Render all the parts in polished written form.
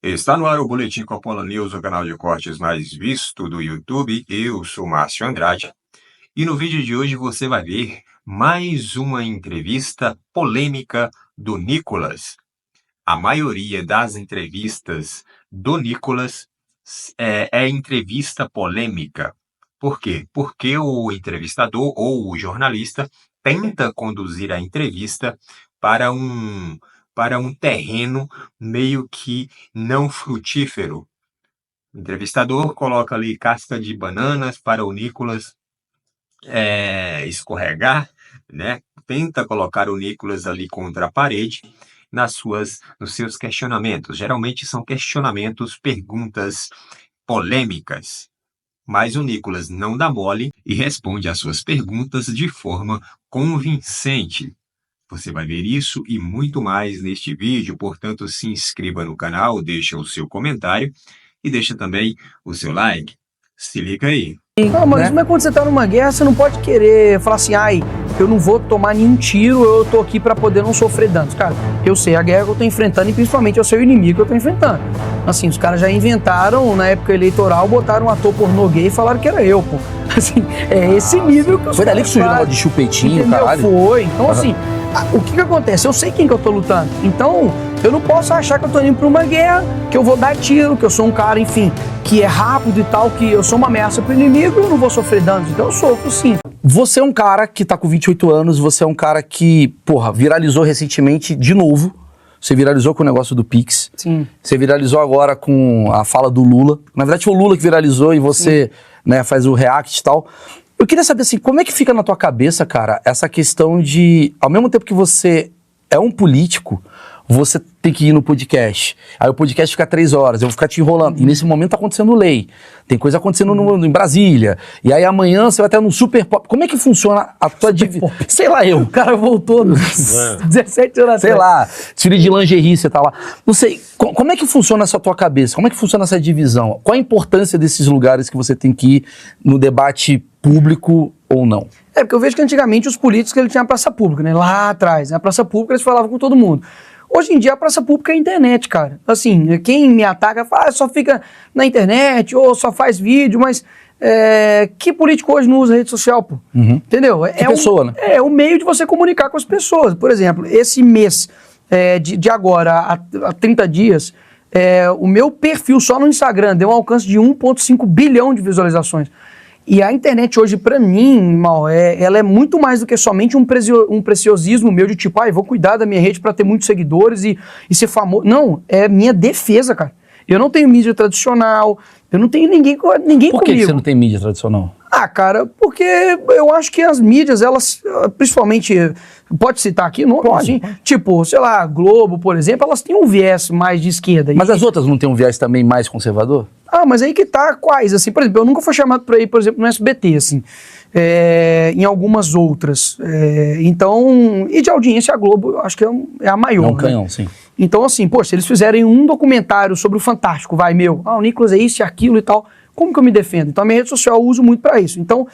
Está no ar o Boletim Coppola News, o canal de cortes mais visto do YouTube. Eu sou Márcio Andrade. E no vídeo de hoje você vai ver mais uma entrevista polêmica do Nicolas. A maioria das entrevistas do Nicolas é entrevista polêmica. Por quê? Porque o entrevistador ou o jornalista tenta conduzir a entrevista para um terreno meio que não frutífero. O entrevistador coloca ali casca de bananas para o Nicolas escorregar, né? Tenta colocar o Nicolas ali contra a parede nos seus questionamentos. Geralmente são questionamentos, perguntas polêmicas. Mas o Nicolas não dá mole e responde às suas perguntas de forma convincente. Você vai ver isso e muito mais neste vídeo, portanto se inscreva no canal, deixa o seu comentário e deixa também o seu like. Se liga aí. Não, mas quando você tá numa guerra, você não pode querer falar assim, eu não vou tomar nenhum tiro, eu tô aqui pra poder não sofrer danos. Cara, eu sei a guerra que eu tô enfrentando e principalmente eu sei o inimigo que eu tô enfrentando. Assim, os caras já inventaram, na época eleitoral, botaram um ator pornô gay e falaram que era eu, pô. Assim, esse nível que eu Foi dali que surgiu o negócio de chupetinho, caralho? Foi. Então, assim, o que acontece? Eu sei quem que eu tô lutando. Então, eu não posso achar que eu tô indo pra uma guerra, que eu vou dar tiro, que eu sou um cara, enfim, que é rápido e tal, que eu sou uma ameaça pro inimigo e eu não vou sofrer danos. Então eu sofro sim. Você é um cara que tá com 28 anos, você é um cara que, viralizou recentemente de novo. Você viralizou com o negócio do Pix. Sim. Você viralizou agora com a fala do Lula. Na verdade foi o Lula que viralizou e você, faz o react e tal. Eu queria saber assim, como é que fica na tua cabeça, cara, essa questão de, ao mesmo tempo que você é um político, você tem que ir no podcast. Aí o podcast fica 3 horas, eu vou ficar te enrolando. E nesse momento tá acontecendo lei. Tem coisa acontecendo em Brasília. E aí amanhã você vai estar no Super Pop. Como é que funciona a tua divisão? Sei lá eu. O cara voltou nos 17 anos. Sei lá, desfile de lingerie, você tá lá. Não sei, como é que funciona essa tua cabeça? Como é que funciona essa divisão? Qual a importância desses lugares que você tem que ir no debate público ou não? Porque eu vejo que antigamente os políticos eles tinham a praça pública, né? Lá atrás, né? A praça pública eles falavam com todo mundo. Hoje em dia a praça pública é a internet, cara. Assim, quem me ataca fala, só fica na internet ou só faz vídeo, mas que político hoje não usa rede social, pô? Entendeu? Pessoa, né? É o meio de você comunicar com as pessoas. Por exemplo, esse mês de agora, há 30 dias, o meu perfil só no Instagram deu um alcance de 1,5 bilhão de visualizações. E a internet hoje, pra mim, ela é muito mais do que somente um preciosismo meu de tipo, vou cuidar da minha rede pra ter muitos seguidores e ser famoso. Não, é minha defesa, cara. Eu não tenho mídia tradicional, eu não tenho ninguém comigo. Por que você não tem mídia tradicional? Cara, porque eu acho que as mídias, elas, principalmente, pode citar aqui, não? Pode. Tipo, sei lá, Globo, por exemplo, elas têm um viés mais de esquerda. Mas as outras não têm um viés também mais conservador? Mas aí que tá quais, assim, por exemplo, eu nunca fui chamado pra ir, por exemplo, no SBT, assim, em algumas outras, então, e de audiência a Globo, eu acho que é a maior, É um canhão, sim. Então, assim, se eles fizerem um documentário sobre o Fantástico, o Nicolas é isso e aquilo e tal, como que eu me defendo? Então, a minha rede social eu uso muito pra isso. Então,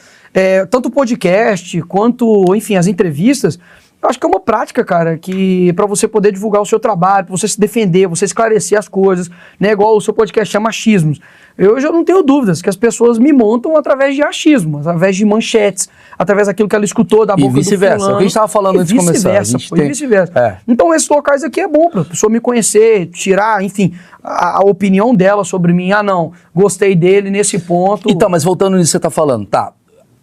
tanto o podcast, quanto, enfim, as entrevistas, eu acho que é uma prática, cara, que para você poder divulgar o seu trabalho, pra você se defender, você esclarecer as coisas, né? Igual o seu podcast chama Achismos. Eu já não tenho dúvidas que as pessoas me montam através de achismo, através de manchetes, através daquilo que ela escutou da boca do fulano. E vice-versa, é o que a gente estava falando antes de começar. E vice-versa. Então esses locais aqui é bom para a pessoa me conhecer, tirar, enfim, a opinião dela sobre mim. Não, gostei dele nesse ponto. Então, mas voltando nisso que você está falando, tá.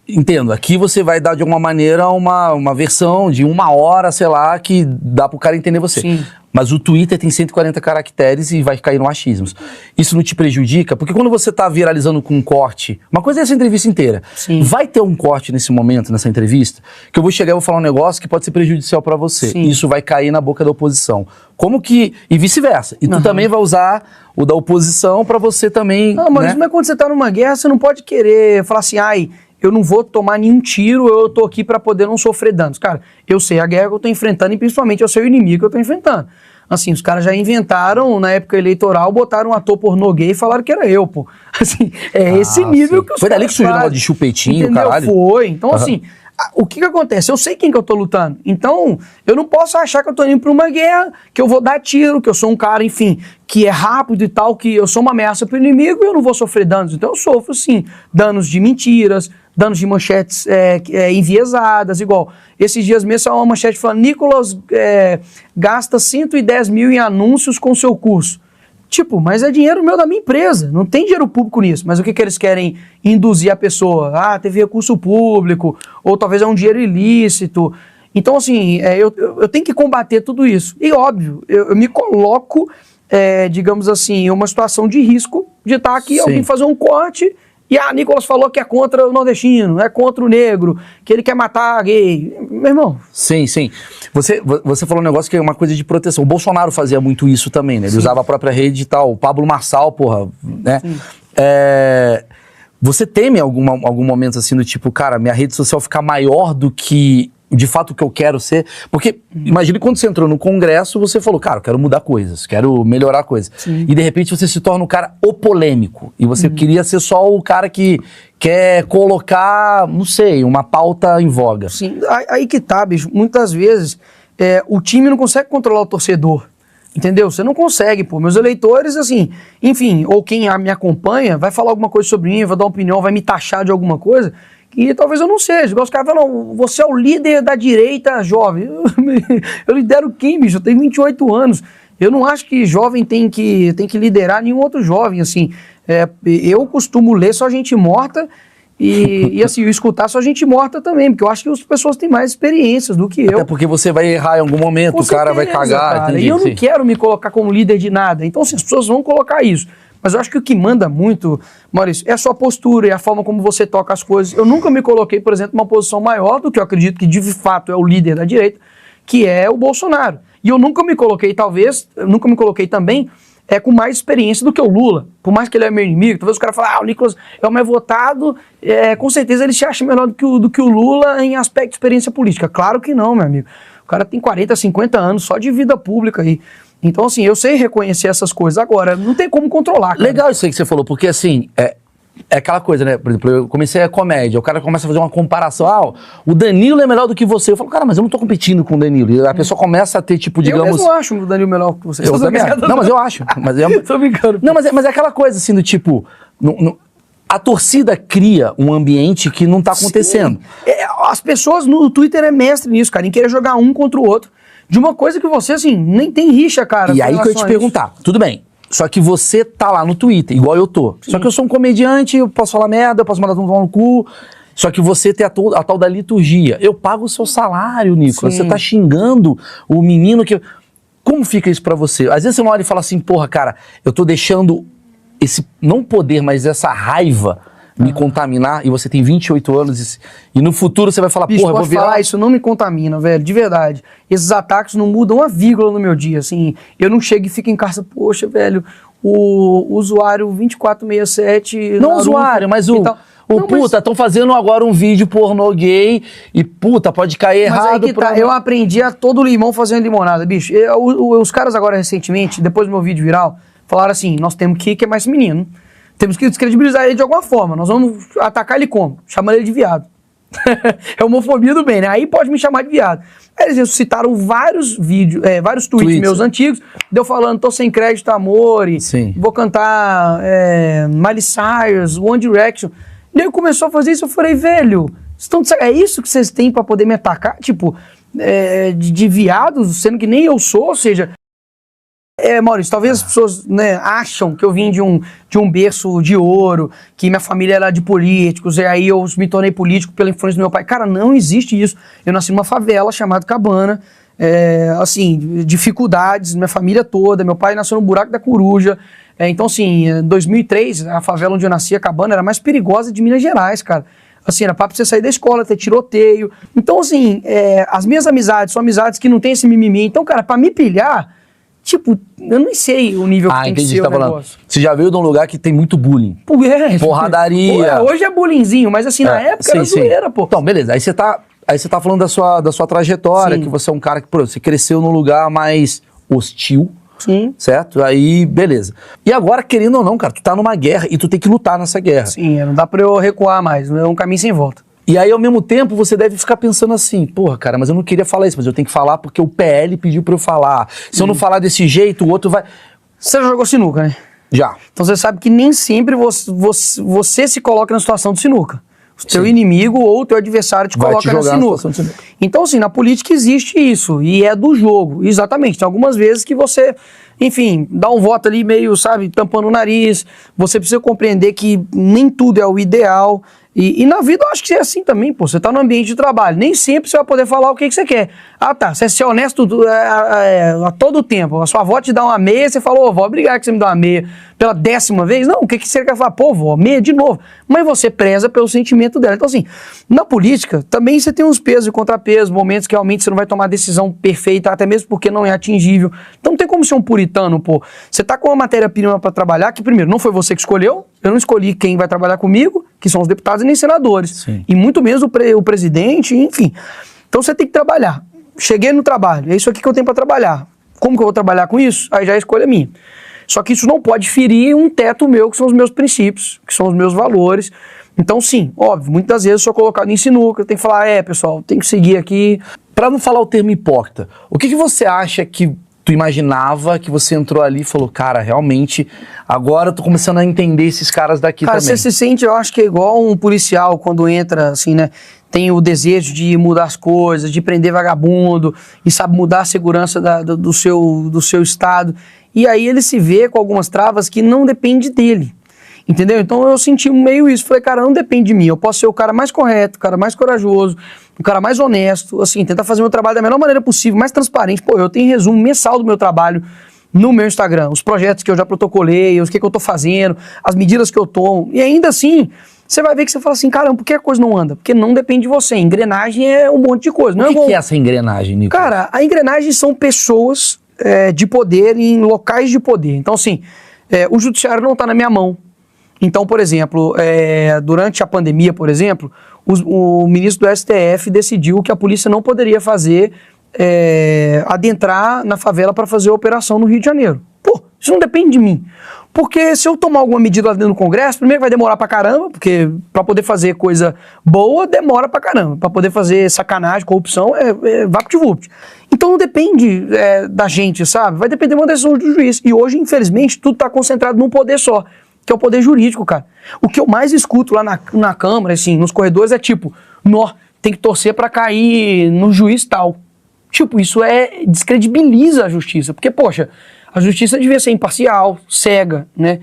Entendo, aqui você vai dar de alguma maneira uma versão de 1 hora, sei lá, que dá pro cara entender você. Sim. Mas o Twitter tem 140 caracteres e vai cair no achismos. Isso não te prejudica? Porque quando você tá viralizando com um corte, uma coisa é essa entrevista inteira. Sim. Vai ter um corte nesse momento, nessa entrevista, que eu vou chegar e vou falar um negócio que pode ser prejudicial para você. Sim. Isso vai cair na boca da oposição. Como que... E vice-versa. E tu também vai usar o da oposição para você também... Mas quando você tá numa guerra, você não pode querer falar assim, eu não vou tomar nenhum tiro, eu tô aqui pra poder não sofrer danos. Cara, eu sei a guerra que eu tô enfrentando e principalmente eu sei o inimigo que eu tô enfrentando. Assim, os caras já inventaram, na época eleitoral, botaram um ator pornô gay e falaram que era eu, pô. Assim, esse nível que os Foi dali que surgiu o negócio de chupetinho, entendeu? caralho? Foi. Então, assim, O que acontece? Eu sei quem que eu tô lutando. Então, eu não posso achar que eu tô indo pra uma guerra, que eu vou dar tiro, que eu sou um cara, enfim, que é rápido e tal, que eu sou uma ameaça pro inimigo e eu não vou sofrer danos. Então, eu sofro, sim, danos de mentiras, danos de manchetes enviesadas, igual. Esses dias mesmo saiu uma manchete falando, Nicolas gasta 110 mil em anúncios com seu curso. Tipo, mas é dinheiro meu da minha empresa, não tem dinheiro público nisso. Mas o que eles querem induzir a pessoa? Ah, teve recurso público, ou talvez é um dinheiro ilícito. Então, assim, eu tenho que combater tudo isso. E, óbvio, eu me coloco, digamos assim, em uma situação de risco de estar aqui, alguém fazer um corte, e Nicolas falou que é contra o nordestino, é contra o negro, que ele quer matar gay. Meu irmão. Sim. Você falou um negócio que é uma coisa de proteção. O Bolsonaro fazia muito isso também, né? Ele usava a própria rede e tal. O Pablo Marçal, porra, né? Você teme algum momento assim do tipo, cara, minha rede social ficar maior do que de fato o que eu quero ser? Porque imagine quando você entrou no Congresso, você falou, cara, eu quero mudar coisas, quero melhorar coisas. Sim. E de repente você se torna um cara polêmico. E você queria ser só o cara que quer colocar, não sei, uma pauta em voga. Sim, aí que tá, bicho. Muitas vezes o time não consegue controlar o torcedor. Entendeu? Você não consegue, pô. Meus eleitores, assim, enfim, ou quem me acompanha, vai falar alguma coisa sobre mim, vai dar uma opinião, vai me taxar de alguma coisa, e talvez eu não seja. Igual os caras falam, você é o líder da direita jovem. Eu lidero quem, bicho? Eu tenho 28 anos. Eu não acho que jovem tem que liderar nenhum outro jovem, assim. Eu costumo ler só gente morta e assim, escutar só gente morta também, porque eu acho que as pessoas têm mais experiências do que eu. Até porque você vai errar em algum momento, com o cara vai cagar. Cara, e eu não quero me colocar como líder de nada. Então, assim, as pessoas vão colocar isso. Mas eu acho que o que manda muito, Maurício, é a sua postura, é a forma como você toca as coisas. Eu nunca me coloquei, por exemplo, numa posição maior do que eu acredito que de fato é o líder da direita, que é o Bolsonaro. E eu nunca me coloquei, nunca me coloquei também com mais experiência do que o Lula. Por mais que ele é meu inimigo, talvez o cara fale, o Nicolas é o mais votado, com certeza ele se acha melhor do que o Lula em aspecto de experiência política. Claro que não, meu amigo. O cara tem 40, 50 anos só de vida pública aí. Então, assim, eu sei reconhecer essas coisas. Agora, não tem como controlar, cara. Legal isso aí que você falou, porque, assim, é aquela coisa, né? Por exemplo, eu comecei a comédia, o cara começa a fazer uma comparação. O Danilo é melhor do que você. Eu falo, cara, mas eu não tô competindo com o Danilo. E a pessoa começa a ter, tipo, digamos... Eu mesmo acho o Danilo melhor que você. Eu também acho. Não, mas eu acho. Tô brincando. Não, mas é aquela coisa, assim, do tipo... A torcida cria um ambiente que não tá acontecendo. As pessoas no Twitter é mestre nisso, cara, em querer jogar um contra o outro. De uma coisa que você, assim, nem tem rixa, cara. E aí que eu ia te perguntar, tudo bem, só que você tá lá no Twitter, igual eu tô. Sim. Só que eu sou um comediante, eu posso falar merda, eu posso mandar todo mundo no cu. Só que você tem a tal da liturgia. Eu pago o seu salário, Nicolas. Você tá xingando o menino que... Como fica isso pra você? Às vezes você não olha e fala assim, porra, cara, eu tô deixando esse, não poder, mas essa raiva me contaminar, e você tem 28 anos, e no futuro você vai falar, bicho, porra, eu vou virar... falar, isso não me contamina, velho, de verdade. Esses ataques não mudam uma vírgula no meu dia, assim, eu não chego e fico em casa, poxa, velho, o usuário 2467... Não o usuário, mas puta, estão fazendo agora um vídeo pornô gay, e puta, pode cair errado. Mas aí que tá, eu aprendi a todo limão fazendo limonada, bicho. Os caras agora, recentemente, depois do meu vídeo viral, falaram assim, nós temos que queimar esse menino. Temos que descredibilizar ele de alguma forma. Nós vamos atacar ele como? Chamando ele de viado. É homofobia do bem, né? Aí pode me chamar de viado. Aí eles ressuscitaram vários vídeos, vários tweets meus antigos, deu falando, tô sem crédito, amor, vou cantar Miley Cyrus, One Direction. E aí começou a fazer isso, eu falei, velho, é isso que vocês têm pra poder me atacar? Tipo, de viados, sendo que nem eu sou, ou seja... Maurício, talvez as pessoas, né, acham que eu vim de um berço de ouro, que minha família era de políticos, e aí eu me tornei político pela influência do meu pai. Cara, não existe isso. Eu nasci numa favela chamada Cabana, assim, dificuldades, minha família toda, meu pai nasceu no buraco da Coruja. Então, assim, em 2003, a favela onde eu nasci, a Cabana, era a mais perigosa de Minas Gerais, cara. Assim, era pra você sair da escola, ter tiroteio. Então, assim, as minhas amizades são amizades que não tem esse mimimi. Então, cara, pra me pilhar... Tipo, eu não sei o nível que tem que ser o negócio. Você já veio de um lugar que tem muito bullying. Porradaria. Hoje é bullyingzinho, mas assim, na época era zoeira, pô. Então, beleza. Aí você tá falando da sua trajetória, que você é um cara que, você cresceu num lugar mais hostil. Sim. Certo? Aí, beleza. E agora, querendo ou não, cara, tu tá numa guerra e tu tem que lutar nessa guerra. Sim, não dá pra eu recuar mais, é um caminho sem volta. E aí, ao mesmo tempo, você deve ficar pensando assim, porra, cara, mas eu não queria falar isso, mas eu tenho que falar porque o PL pediu pra eu falar. Se eu não falar desse jeito, o outro vai... Você já jogou sinuca, né? Já. Então você sabe que nem sempre você se coloca na situação de sinuca. O teu inimigo ou o teu adversário te coloca na sinuca. Então, assim, na política existe isso, e é do jogo, exatamente. Tem algumas vezes que você, enfim, dá um voto ali meio, sabe, tampando o nariz, você precisa compreender que nem tudo é o ideal. E na vida eu acho que é assim também, pô. Você tá no ambiente de trabalho, nem sempre você vai poder falar o que você quer. Ah, tá, você é ser honesto a todo tempo. A sua avó te dá uma meia, você falou, vó, obrigado que você me dá uma meia pela 10ª vez. Não, o que você quer falar? Pô, vó, meia de novo. Mas você preza pelo sentimento dela. Então, assim, na política, também você tem uns pesos e contrapesos, momentos que realmente você não vai tomar a decisão perfeita, até mesmo porque não é atingível. Então não tem como ser um puritano, pô. Você tá com uma matéria-prima pra trabalhar, que primeiro, não foi você que escolheu, eu não escolhi quem vai trabalhar comigo, que são os deputados e nem senadores. Sim. E muito menos o presidente, enfim. Então você tem que trabalhar. Cheguei no trabalho, é isso aqui que eu tenho para trabalhar. Como que eu vou trabalhar com isso? Aí já é escolha minha. Só que isso não pode ferir um teto meu, que são os meus princípios, que são os meus valores. Então sim, óbvio, muitas vezes eu sou colocado em sinuca, eu tenho que falar, pessoal, tem que seguir aqui. Para não falar o termo hipócrita, o que você acha que tu imaginava que você entrou ali e falou, cara, realmente, agora eu tô começando a entender esses caras daqui também? Você se sente, eu acho que é igual um policial quando entra, assim, né? Tem o desejo de mudar as coisas, de prender vagabundo, e sabe mudar a segurança do seu estado. E aí ele se vê com algumas travas que não depende dele. Entendeu? Então eu senti meio isso. Falei, cara, não depende de mim. Eu posso ser o cara mais correto, o cara mais corajoso, o cara mais honesto, assim, tentar fazer meu trabalho da melhor maneira possível, mais transparente. Pô, eu tenho resumo mensal do meu trabalho no meu Instagram, os projetos que eu já protocolei, os que eu tô fazendo, as medidas que eu tomo. E ainda assim, você vai ver que você fala assim, caramba, por que a coisa não anda? Porque não depende de você. Engrenagem é um monte de coisa. O que é essa engrenagem, Nico? Cara, a engrenagem são pessoas de poder em locais de poder. Então, assim, o judiciário não tá na minha mão. Então, por exemplo, durante a pandemia, por exemplo, o ministro do STF decidiu que a polícia não poderia adentrar na favela para fazer a operação no Rio de Janeiro. Pô, isso não depende de mim. Porque se eu tomar alguma medida lá dentro do Congresso, primeiro vai demorar pra caramba, porque para poder fazer coisa boa, demora pra caramba. Para poder fazer sacanagem, corrupção, vapt-vupt. Então não depende da gente, sabe? Vai depender de uma decisão do juiz. E hoje, infelizmente, tudo tá concentrado num poder só, que é o poder jurídico, cara. O que eu mais escuto lá na Câmara, assim, nos corredores, é tipo, tem que torcer pra cair no juiz tal. Tipo, isso descredibiliza a justiça, porque, poxa, a justiça devia ser imparcial, cega, né?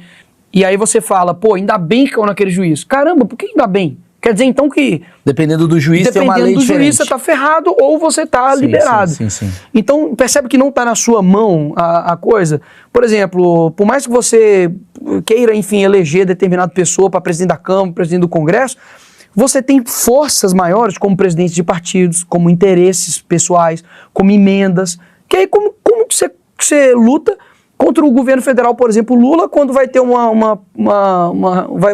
E aí você fala, pô, ainda bem que caiu naquele juiz. Caramba, por que ainda bem? Quer dizer, então, que... Dependendo do juiz, tem uma lei diferente. Dependendo do juiz, você tá ferrado ou você tá liberado. Sim. Então, percebe que não tá na sua mão a coisa. Por exemplo, por mais que você queira, enfim, eleger determinada pessoa para presidente da Câmara, presidente do Congresso, você tem forças maiores como presidente de partidos, como interesses pessoais, como emendas. Que aí, como que você luta contra o governo federal, por exemplo, o Lula, quando vai ter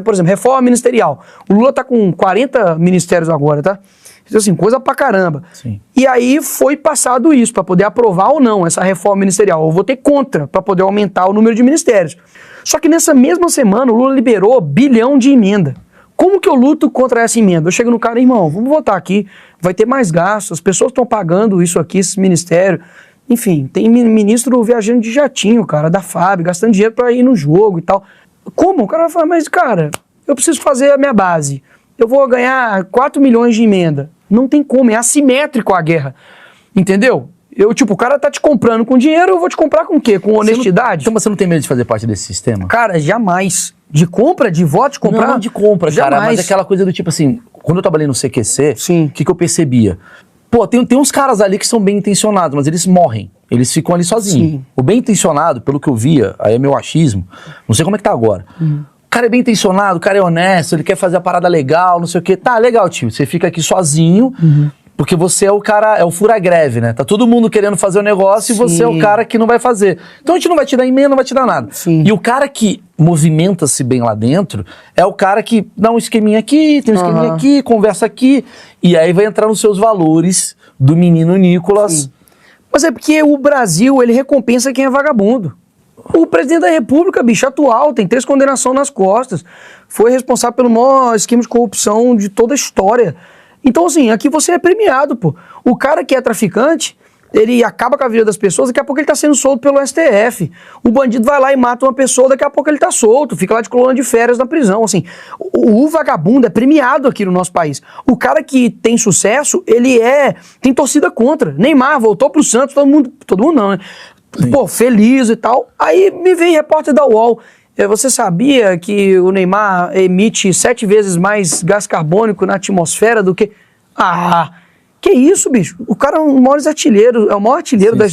por exemplo, reforma ministerial. O Lula tá com 40 ministérios agora, tá? Então, assim, coisa pra caramba. Sim. E aí foi passado isso, para poder aprovar ou não essa reforma ministerial. Eu votei contra, para poder aumentar o número de ministérios. Só que nessa mesma semana, o Lula liberou 1 bilhão de emenda. Como que eu luto contra essa emenda? Eu chego no cara, irmão, vamos votar aqui, vai ter mais gastos, as pessoas estão pagando isso aqui, esse ministério. Enfim, tem ministro viajando de jatinho, cara, da FAB, gastando dinheiro para ir no jogo e tal. Como? O cara vai falar, mas, cara, eu preciso fazer a minha base. Eu vou ganhar 4 milhões de emenda. Não tem como, é assimétrico a guerra. Entendeu? O cara tá te comprando com dinheiro, eu vou te comprar com o quê? Com honestidade? Então você não tem medo de fazer parte desse sistema? Cara, jamais. De compra? De voto? De comprar? Não de compra, jamais. Cara, mas aquela coisa do tipo assim, quando eu trabalhei no CQC, o que eu percebia? Pô, tem uns caras ali que são bem intencionados, mas eles morrem. Eles ficam ali sozinhos. Sim. O bem intencionado, pelo que eu via, aí é meu achismo, não sei como é que tá agora. O cara é bem intencionado, o cara é honesto, ele quer fazer a parada legal, não sei o quê. Tá, legal, tio, você fica aqui sozinho, porque você é o cara, é o fura-greve, né? Tá todo mundo querendo fazer o negócio e você é o cara que não vai fazer. Então a gente não vai te dar emenda, não vai te dar nada. Sim. E o cara que movimenta-se bem lá dentro é o cara que dá um esqueminha aqui, tem um esqueminha aqui, conversa aqui, e aí vai entrar nos seus valores do menino Nicolas. Sim. Mas é porque o Brasil, ele recompensa quem é vagabundo. O presidente da República, bicho, atual, tem 3 condenações nas costas. Foi responsável pelo maior esquema de corrupção de toda a história. Então, assim, aqui você é premiado, pô. O cara que é traficante, ele acaba com a vida das pessoas, daqui a pouco ele tá sendo solto pelo STF. O bandido vai lá e mata uma pessoa, daqui a pouco ele tá solto, fica lá de colônia de férias na prisão, assim. O vagabundo é premiado aqui no nosso país. O cara que tem sucesso, tem torcida contra. Neymar voltou pro Santos, todo mundo não, né? Sim. Pô, feliz e tal. Aí me vem repórter da UOL. Você sabia que o Neymar emite 7 vezes mais gás carbônico na atmosfera do que... Que isso, bicho? O cara é o maior artilheiro,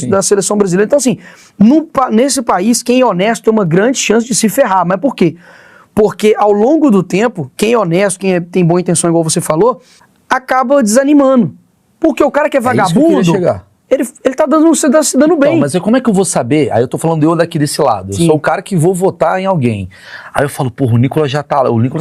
da seleção brasileira. Então, assim, nesse país, quem é honesto tem uma grande chance de se ferrar. Mas por quê? Porque ao longo do tempo, quem é honesto, tem boa intenção, igual você falou, acaba desanimando. Porque o cara que é vagabundo, ele tá se dando bem. Então, mas como é que eu vou saber? Aí eu tô falando eu daqui desse lado. Sim. Eu sou o cara que vou votar em alguém. Aí eu falo, porra, o Nicolas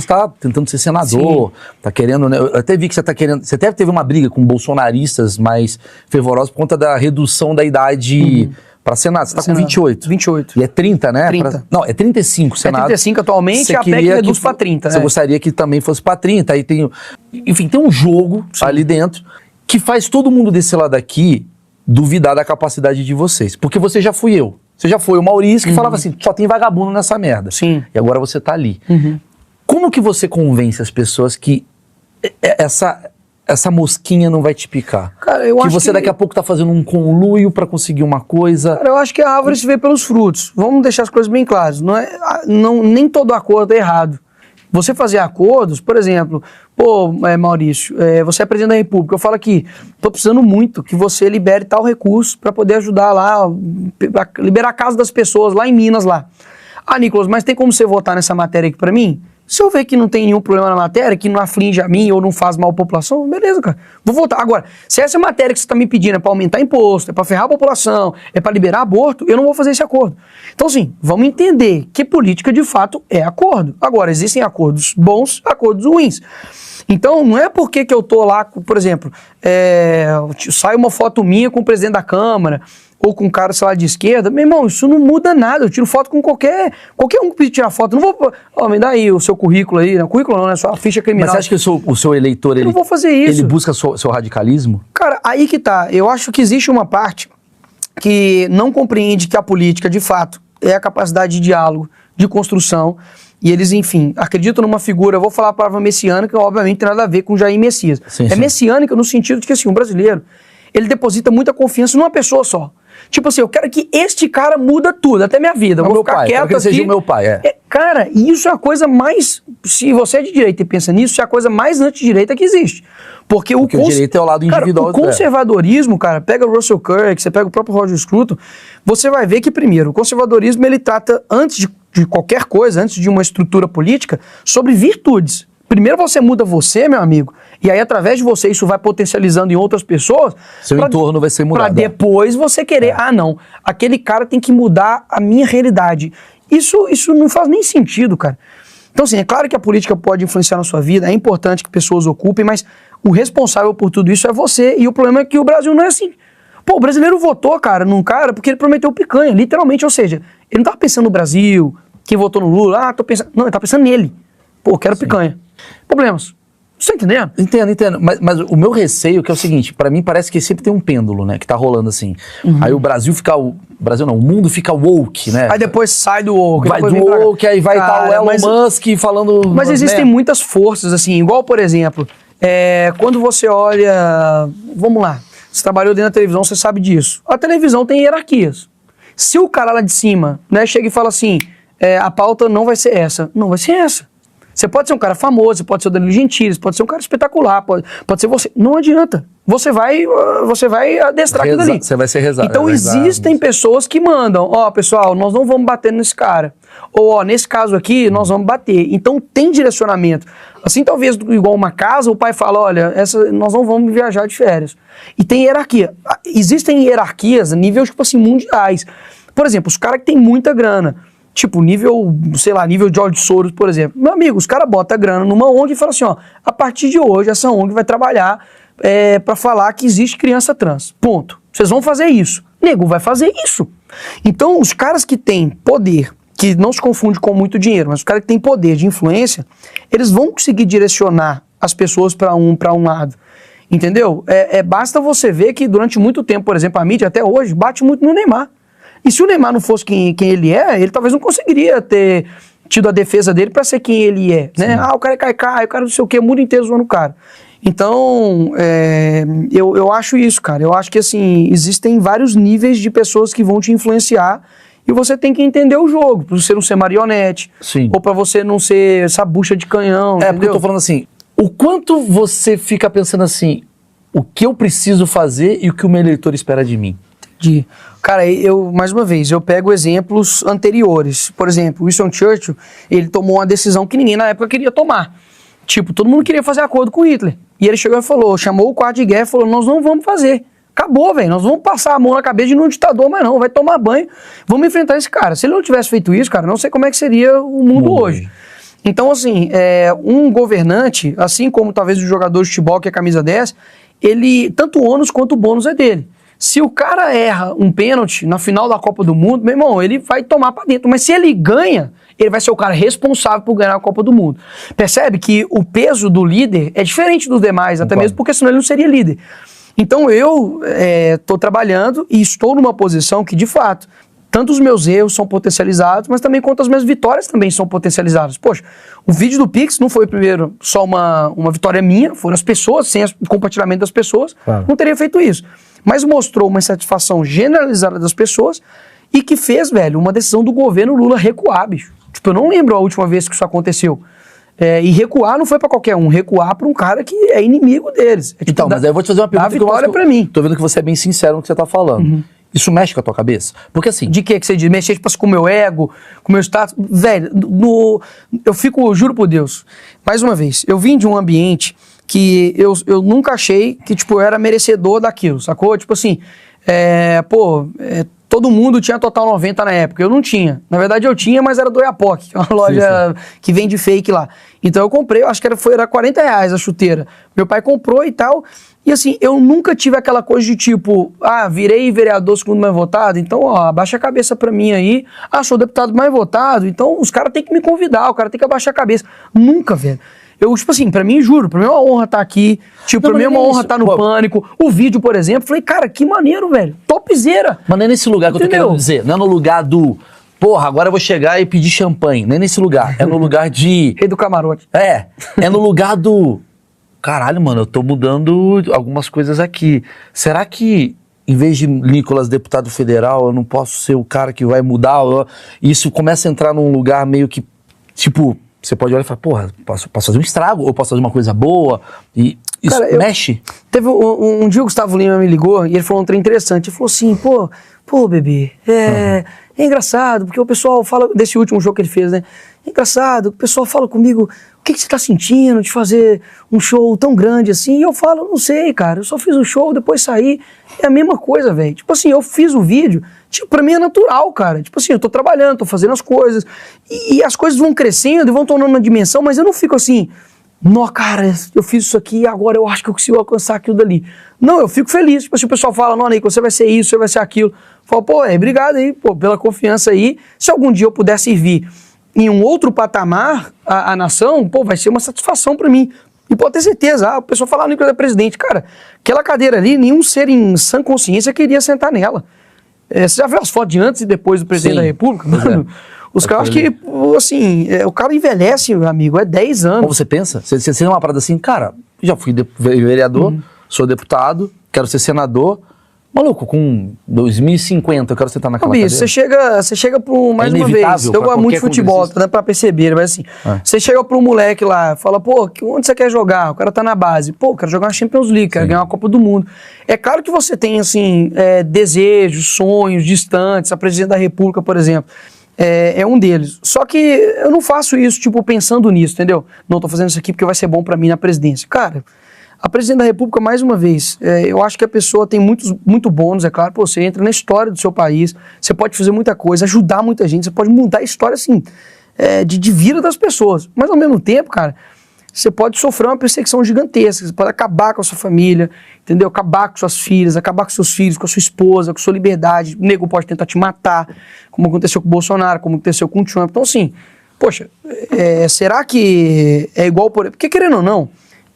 tá tentando ser senador, tá querendo, né? Eu até vi que você tá querendo, você até teve uma briga com bolsonaristas mais fervorosos por conta da redução da idade pra Senado. Você tá com 28. 28. E é 30, né? 30. Não, é 35 Senado. É 35 atualmente, a PEC reduz pra 30. Você gostaria que também fosse pra 30. Aí tem, enfim, tem um jogo ali dentro que faz todo mundo desse lado aqui duvidar da capacidade de vocês. Porque você já fui eu. Você já foi o Maurício que falava assim, só tem vagabundo nessa merda. Sim. E agora você tá ali. Como que você convence as pessoas que essa mosquinha não vai te picar? Cara, eu que acho você daqui a pouco tá fazendo um conluio pra conseguir uma coisa. Cara, eu acho que a árvore se vê pelos frutos. Vamos deixar as coisas bem claras. Nem todo acordo é errado. Você fazer acordos, por exemplo, Maurício, você é presidente da República, eu falo aqui, tô precisando muito que você libere tal recurso para poder ajudar lá, liberar a casa das pessoas lá em Minas lá. Nicolas, mas tem como você votar nessa matéria aqui para mim? Se eu ver que não tem nenhum problema na matéria, que não aflige a mim ou não faz mal à população, beleza, cara, vou votar. Agora, se essa matéria que você está me pedindo é para aumentar imposto, é para ferrar a população, é para liberar aborto, eu não vou fazer esse acordo. Então, assim, vamos entender que política de fato é acordo. Agora, existem acordos bons, acordos ruins. Então, não é porque que eu tô lá, por exemplo, sai uma foto minha com o presidente da Câmara, ou com um cara, sei lá, de esquerda, meu irmão, isso não muda nada, eu tiro foto com qualquer um que pedir tirar foto, não vou, me dá aí o seu currículo aí, não, currículo não, né, sua ficha criminal. Mas você acha que o seu eleitor, eu não vou fazer isso. Ele busca seu radicalismo? Cara, aí que tá, eu acho que existe uma parte que não compreende que a política, de fato, é a capacidade de diálogo, de construção, e eles, enfim, acreditam numa figura, eu vou falar a palavra messiânica, obviamente tem nada a ver com Jair Messias. Sim. Messiânica no sentido de que, assim, um brasileiro, ele deposita muita confiança numa pessoa só. Tipo assim, eu quero que este cara muda tudo, até minha vida. Eu vou ficar quieto aqui. Que seja o meu pai, Cara, isso é a coisa mais... Se você é de direita e pensa nisso, isso é a coisa mais anti-direita que existe. Porque o direito é o lado individual. Cara, o conservadorismo, cara, pega o Russell Kirk, você pega o próprio Roger Scruton, você vai ver que, primeiro, o conservadorismo, ele trata, antes de qualquer coisa, antes de uma estrutura política, sobre virtudes. Primeiro você muda você, meu amigo, e aí através de você isso vai potencializando em outras pessoas. Seu entorno vai ser mudado. Pra depois você querer, não, aquele cara tem que mudar a minha realidade. Isso não faz nem sentido, cara. Então, assim, é claro que a política pode influenciar na sua vida, é importante que pessoas ocupem, mas o responsável por tudo isso é você, e o problema é que o Brasil não é assim. Pô, o brasileiro votou, cara, num cara porque ele prometeu picanha, literalmente, ou seja, ele não tava pensando no Brasil, quem votou no Lula, tô pensando... Não, ele tá pensando nele. Pô, quero picanha. Problemas. Você tá entendendo? Entendo. Mas o meu receio que é o seguinte, pra mim parece que sempre tem um pêndulo, né, que tá rolando assim. Aí o Brasil fica... O mundo fica woke, né? Aí depois sai do woke. Vai do woke, aí vai estar o Elon Musk falando... Mas existem muitas forças, assim, igual, por exemplo, quando você olha... Vamos lá. Você trabalhou dentro da televisão, você sabe disso. A televisão tem hierarquias. Se o cara lá de cima, né, chega e fala assim, a pauta não vai ser essa. Não vai ser essa. Você pode ser um cara famoso, você pode ser o Danilo Gentili, você pode ser um cara espetacular, pode ser você. Não adianta. Você vai adestrar aquilo ali. Você vai ser rezado. Então existem pessoas que mandam, pessoal, nós não vamos bater nesse cara. Ou, nesse caso aqui, nós vamos bater. Então tem direcionamento. Assim, talvez, igual uma casa, o pai fala, olha, nós não vamos viajar de férias. E tem hierarquia. Existem hierarquias a nível, tipo assim, mundiais. Por exemplo, os caras que têm muita grana, tipo, nível George Soros, por exemplo. Meu amigo, os caras botam grana numa ONG e falam assim, a partir de hoje, essa ONG vai trabalhar para falar que existe criança trans. Ponto. Vocês vão fazer isso. Nego vai fazer isso. Então, os caras que têm poder, que não se confunde com muito dinheiro, mas os caras que têm poder de influência, eles vão conseguir direcionar as pessoas para um lado. Entendeu? Basta você ver que durante muito tempo, por exemplo, a mídia até hoje bate muito no Neymar. E se o Neymar não fosse quem ele é, ele talvez não conseguiria ter tido a defesa dele para ser quem ele é, né? O cara é caicai, o cara não sei o quê, o mundo inteiro zoando o cara. Então, eu acho isso, cara. Eu acho que, assim, existem vários níveis de pessoas que vão te influenciar e você tem que entender o jogo, pra você não ser marionete, ou pra você não ser essa bucha de canhão, entendeu? Porque eu tô falando assim, o quanto você fica pensando assim, o que eu preciso fazer e o que o meu eleitor espera de mim? Entendi. Cara, mais uma vez, eu pego exemplos anteriores. Por exemplo, Winston Churchill, ele tomou uma decisão que ninguém na época queria tomar. Tipo, todo mundo queria fazer acordo com Hitler. E ele chegou e falou, chamou o quarto de guerra e falou, nós não vamos fazer. Acabou, velho, nós vamos passar a mão na cabeça de um ditador, mas não, vai tomar banho, vamos enfrentar esse cara. Se ele não tivesse feito isso, cara, não sei como é que seria o mundo hoje. Então, assim, um governante, assim como talvez o jogador de futebol, que é camisa 10, ele, tanto o ônus quanto o bônus é dele. Se o cara erra um pênalti na final da Copa do Mundo, meu irmão, ele vai tomar pra dentro. Mas se ele ganha, ele vai ser o cara responsável por ganhar a Copa do Mundo. Percebe que o peso do líder é diferente dos demais, até mesmo porque senão ele não seria líder. Então eu estou trabalhando e estou numa posição que, de fato, tanto os meus erros são potencializados, mas também quanto as minhas vitórias também são potencializadas. Poxa, o vídeo do Pix não foi primeiro só uma vitória minha, foram as pessoas, sem o compartilhamento das pessoas, não teria feito isso. Mas mostrou uma insatisfação generalizada das pessoas e que fez, velho, uma decisão do governo Lula recuar, bicho. Tipo, eu não lembro a última vez que isso aconteceu. E recuar não foi pra qualquer um, recuar pra um cara que é inimigo deles. Tipo, então, mas aí eu vou te fazer uma pergunta. A vitória pra mim. Tô vendo que você é bem sincero no que você tá falando. Isso mexe com a tua cabeça? Porque assim... De que você diz? Mexer tipo, com o meu ego, com o meu status? Velho, eu fico, juro por Deus, mais uma vez, eu vim de um ambiente que eu nunca achei que, tipo, eu era merecedor daquilo, sacou? Tipo assim, todo mundo tinha Total 90 na época, eu não tinha. Na verdade eu tinha, mas era do Oiapoque, que é uma loja que vende fake lá. Então eu comprei, eu acho que era R$40 a chuteira. Meu pai comprou e tal, e assim, eu nunca tive aquela coisa de tipo, virei vereador segundo mais votado, então ó, abaixa a cabeça pra mim aí, sou deputado mais votado, então os caras têm que me convidar, o cara tem que abaixar a cabeça. Nunca, velho. Eu, tipo assim, pra mim, juro, pra mim é uma honra estar aqui, tipo, pra mim é uma honra estar no Pânico. O vídeo, por exemplo, falei, cara, que maneiro, velho, topzera. Mas não é nesse lugar que eu tô querendo dizer, não é no lugar do, porra, agora eu vou chegar e pedir champanhe, não é nesse lugar, é no lugar de... Rei do camarote. É no lugar do, caralho, mano, eu tô mudando algumas coisas aqui. Será que, em vez de Nicolas, deputado federal, eu não posso ser o cara que vai mudar? Isso começa a entrar num lugar meio que, tipo... Você pode olhar e falar, porra, posso fazer um estrago, ou posso fazer uma coisa boa, e isso cara, mexe. Teve um dia o Gustavo Lima me ligou, e ele falou um trem interessante, ele falou assim, pô, bebê, é engraçado, porque o pessoal fala, desse último show que ele fez, né, é engraçado, o pessoal fala comigo, o que você tá sentindo de fazer um show tão grande assim? E eu falo, não sei, cara, eu só fiz o show, depois saí, é a mesma coisa, velho. Tipo assim, eu fiz o vídeo, tipo, pra mim é natural, cara. Tipo assim, eu tô trabalhando, tô fazendo as coisas, e as coisas vão crescendo e vão tornando uma dimensão, mas eu não fico assim, não, cara, eu fiz isso aqui, agora eu acho que eu consigo alcançar aquilo dali. Não, eu fico feliz. Tipo assim, o pessoal fala, não, Nico, você vai ser isso, você vai ser aquilo. Eu falo, pô, obrigado aí, pô, pela confiança aí. Se algum dia eu puder servir em um outro patamar, a nação, pô, vai ser uma satisfação pra mim. E pode ter certeza, o pessoal fala, Nicolas é presidente, cara, aquela cadeira ali, nenhum ser em sã consciência queria sentar nela. Você já viu as fotos de antes e depois do presidente da República? Mano, os caras que, assim, o cara envelhece, meu amigo, é 10 anos. Como você pensa? Você tem uma parada assim, cara, já fui vereador, sou deputado, quero ser senador. Maluco, com 2050 eu quero sentar naquela cadeira. Você chega pro, mais uma vez, eu gosto muito de futebol, dá pra perceber, mas assim, você chega pro moleque lá, fala, pô, onde você quer jogar? O cara tá na base. Pô, quero jogar uma Champions League, quero ganhar uma Copa do Mundo. É claro que você tem, assim, desejos, sonhos distantes, a presidente da República, por exemplo, é um deles. Só que eu não faço isso, tipo, pensando nisso, entendeu? Não, tô fazendo isso aqui porque vai ser bom pra mim na presidência. Cara, a presidente da República, mais uma vez, eu acho que a pessoa tem muito bônus, é claro, pô, você entra na história do seu país, você pode fazer muita coisa, ajudar muita gente, você pode mudar a história, assim, de vida das pessoas. Mas, ao mesmo tempo, cara, você pode sofrer uma perseguição gigantesca, você pode acabar com a sua família, entendeu? Acabar com suas filhas, acabar com seus filhos, com a sua esposa, com a sua liberdade. O nego pode tentar te matar, como aconteceu com o Bolsonaro, como aconteceu com o Trump. Então, assim, poxa, será que é igual por... Porque, querendo ou não,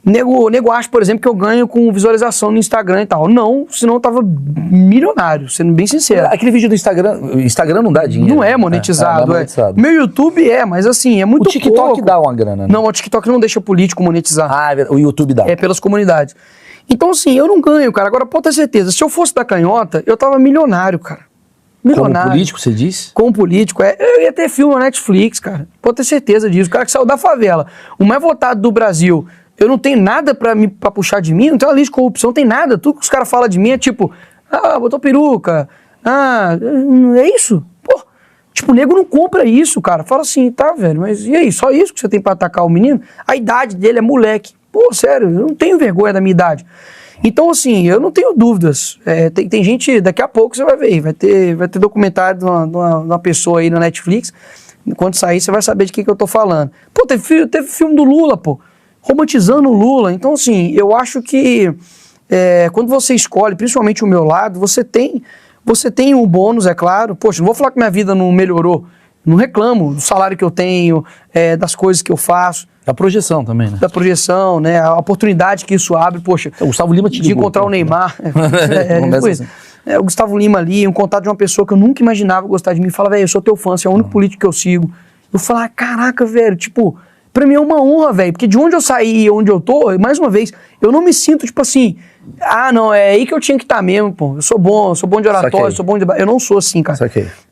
Nego acha, por exemplo, que eu ganho com visualização no Instagram e tal. Não, senão eu tava milionário, sendo bem sincero. Aquele vídeo do Instagram não dá dinheiro. Não é monetizado, não é monetizado. Meu YouTube mas assim, é muito O TikTok pouco. dá uma grana, né? Não, o TikTok não deixa político monetizar. O YouTube dá. É pelas comunidades. Então, assim, eu não ganho, cara. Agora, pode ter certeza, se eu fosse da canhota, eu tava milionário, cara. Como político, você disse? Como político, eu ia ter filme na Netflix, cara. Pode ter certeza disso. O cara que saiu da favela, o mais votado do Brasil, eu não tenho nada pra puxar de mim, não tenho uma lista de corrupção, não tem nada. Tudo que os caras falam de mim é tipo, botou peruca, é isso? Pô, tipo, o nego não compra isso, cara. Fala assim, tá, velho, mas e aí, só isso que você tem pra atacar o menino? A idade dele é moleque. Pô, sério, eu não tenho vergonha da minha idade. Então, assim, eu não tenho dúvidas. Tem gente, daqui a pouco você vai ver, vai ter documentário de uma pessoa aí na Netflix. Quando sair, você vai saber de que eu tô falando. Pô, teve filme do Lula, pô, romantizando o Lula. Então, assim, eu acho que quando você escolhe, principalmente o meu lado, você tem um bônus, é claro. Poxa, não vou falar que minha vida não melhorou. Não reclamo do salário que eu tenho, das coisas que eu faço. Da projeção também, né? Da projeção, né? A oportunidade que isso abre, poxa. O Gustavo Lima te ligou, de encontrar o Neymar. Assim. O Gustavo Lima ali, um contato de uma pessoa que eu nunca imaginava gostar de mim. Fala, velho, eu sou teu fã, você é o único político que eu sigo. Eu falo, caraca, velho, tipo, pra mim é uma honra, velho. Porque de onde eu saí e onde eu tô, mais uma vez, eu não me sinto, tipo assim, não, é aí que eu tinha que estar mesmo, pô. Eu sou bom de oratório, sou bom de... Eu não sou assim, cara.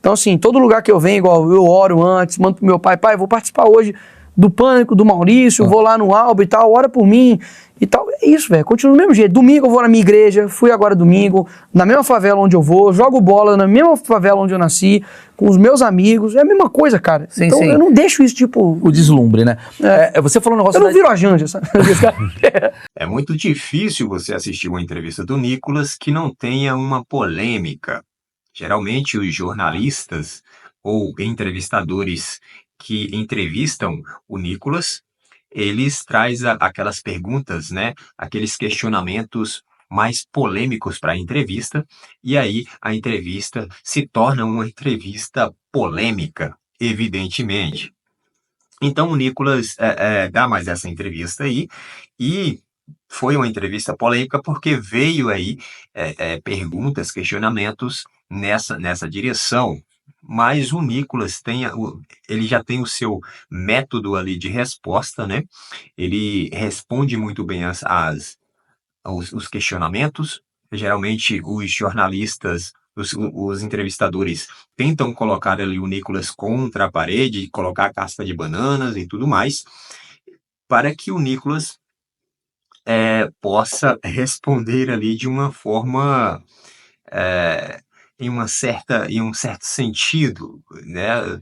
Então, assim, todo lugar que eu venho, igual eu oro antes, mando pro meu pai, eu vou participar hoje do Pânico, do Maurício, vou lá no Alba e tal, ora por mim e tal. É isso, velho, continuo do mesmo jeito. Domingo eu vou na minha igreja, fui agora domingo, na mesma favela onde eu vou, jogo bola na mesma favela onde eu nasci, com os meus amigos, é a mesma coisa, cara. Sim, então eu não deixo isso, tipo... O deslumbre, né? Você falou um negócio... Eu não viro a Janja, sabe? É muito difícil você assistir uma entrevista do Nicolas que não tenha uma polêmica. Geralmente os jornalistas ou entrevistadores que entrevistam o Nicolas, eles trazem aquelas perguntas, né? Aqueles questionamentos mais polêmicos para a entrevista, e aí a entrevista se torna uma entrevista polêmica, evidentemente. Então o Nicolas dá mais essa entrevista aí, e foi uma entrevista polêmica porque veio aí perguntas, questionamentos nessa direção. Mas o Nicolas ele já tem o seu método ali de resposta, né? Ele responde muito bem os questionamentos. Geralmente os jornalistas, os entrevistadores tentam colocar ali o Nicolas contra a parede, colocar a casca de bananas e tudo mais, para que o Nicolas possa responder ali de uma forma em um certo sentido, né?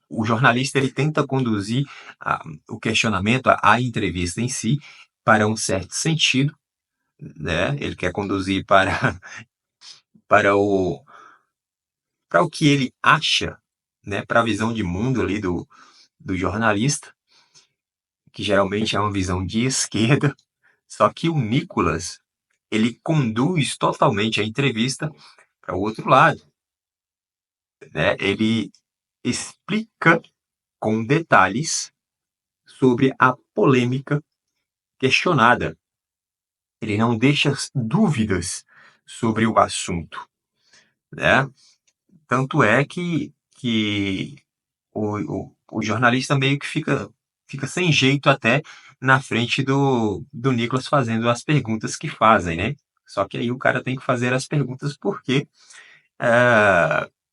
O jornalista ele tenta conduzir o questionamento, a entrevista em si, para um certo sentido, né? Ele quer conduzir para o que ele acha, né? Para a visão de mundo ali do jornalista, que geralmente é uma visão de esquerda. Só que o Nicolas, ele conduz totalmente a entrevista para o outro lado, né? Ele explica com detalhes sobre a polêmica questionada. Ele não deixa dúvidas sobre o assunto, né? Tanto é que o jornalista meio que fica sem jeito até na frente do Nicolas fazendo as perguntas que fazem, né? Só que aí o cara tem que fazer as perguntas porque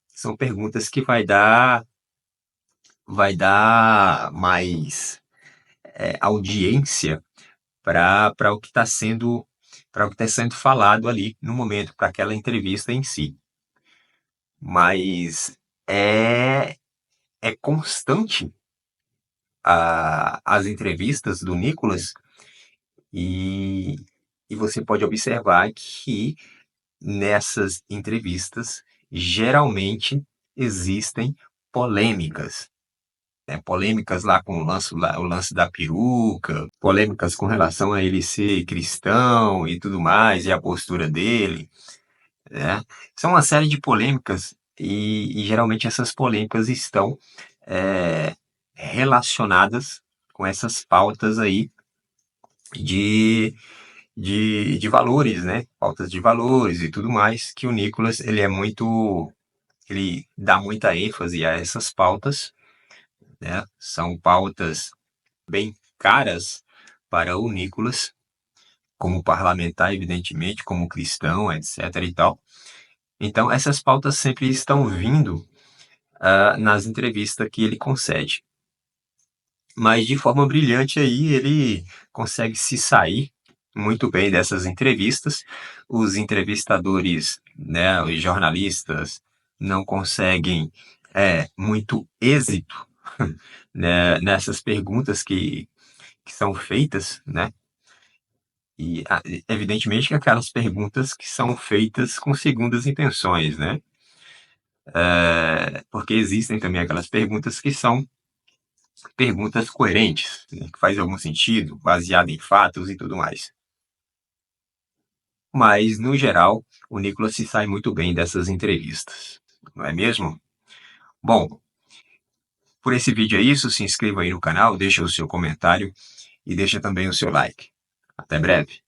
são perguntas que vai dar mais audiência para o que está sendo falado ali no momento, para aquela entrevista em si. Mas é constante as entrevistas do Nicolas, e você pode observar que nessas entrevistas geralmente existem polêmicas, né? Polêmicas lá com o lance da peruca, polêmicas com relação a ele ser cristão e tudo mais, e a postura dele, né? São uma série de polêmicas, e geralmente essas polêmicas estão relacionadas com essas pautas aí de, de valores, né? Pautas de valores e tudo mais, que o Nicolas, ele dá muita ênfase a essas pautas, né? São pautas bem caras para o Nicolas, como parlamentar, evidentemente, como cristão, etc. e tal. Então, essas pautas sempre estão vindo nas entrevistas que ele concede. Mas de forma brilhante aí, ele consegue se sair muito bem dessas entrevistas. Os entrevistadores, né, os jornalistas, não conseguem muito êxito né, nessas perguntas que são feitas, né? E evidentemente que aquelas perguntas que são feitas com segundas intenções, né? Porque existem também aquelas perguntas que são perguntas coerentes, né, que faz algum sentido, baseado em fatos e tudo mais. Mas, no geral, o Nicolas se sai muito bem dessas entrevistas, não é mesmo? Bom, por esse vídeo é isso. Se inscreva aí no canal, deixa o seu comentário e deixa também o seu like. Até breve.